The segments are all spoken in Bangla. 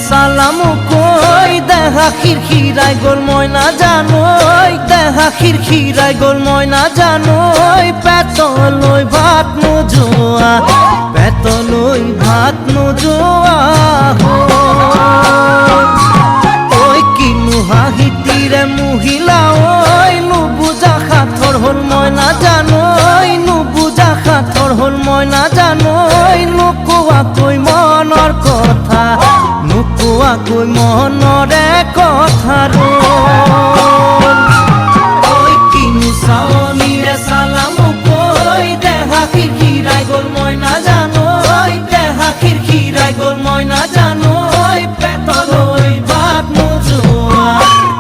সালামু কই দেহা খিরখিরাই গোল ময়না জানোই দেহা খিরখিরাই গোল ময়না জানোই পেতলই ভাত নোজোয়া পেতলই ভাত নোজোয়া ওই কিনু হাহিতিরে মহিলা ওই নুবুজা খাথর হল ময়না জানোই নুবুজা খাথর হল ময়না জানোই নুকুয়া কই মনৰ কথা নুকুয়া কই মনৰে কথা ওই কিনু চাৱনীৰে চালামু কই দেহা খিৰখিৰাই গ'ল ময়না জানোই দেহা খিৰখিৰাই গ'ল ময়না জানোই পেটলৈ ভাত নোজোৱা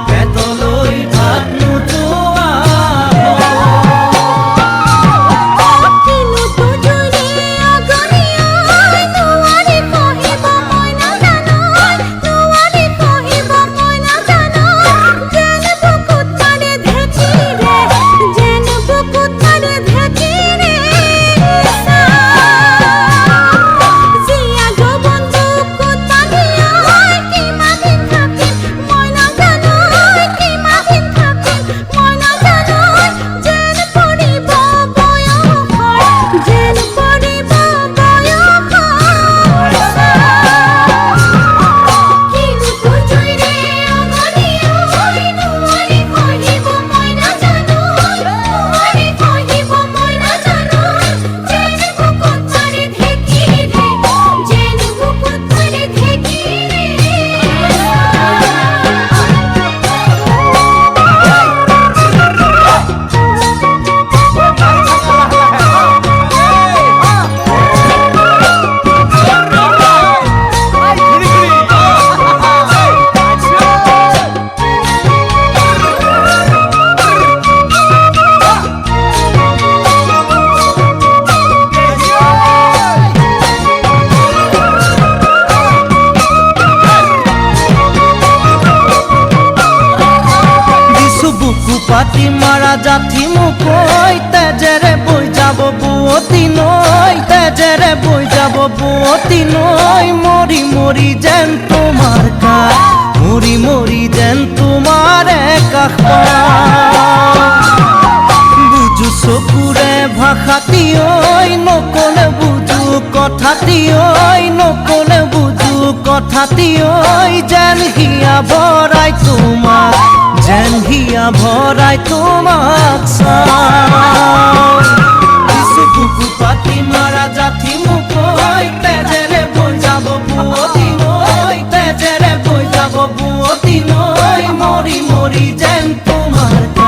পেটলৈ ভাত নোজোৱা পাতি মারা জাথি মুকই তেজেরে বই যাব বুয়তি নই তেজেরে বই যাব বুয়তি নই মরি মরি যেন তোমার কাজ মরি মরি যেন তোমার কাষ বুঝু চকুরে ভাষাতি ঐ নকলে বুঝু কথাতি ঐ নকলে বুঝু কথাতি ঐ যেন হিয়া ভৰাই তোমাক যেন হিয়া ভৰাই তোমাক কিছু বুকু পাতি মাৰা জাথি মুকই তেজেৰে বৈ যাব বুয়তি নৈ তেজেৰে বৈ যাব বুয়তি নৈ মৰি মৰি যেন তোমাৰ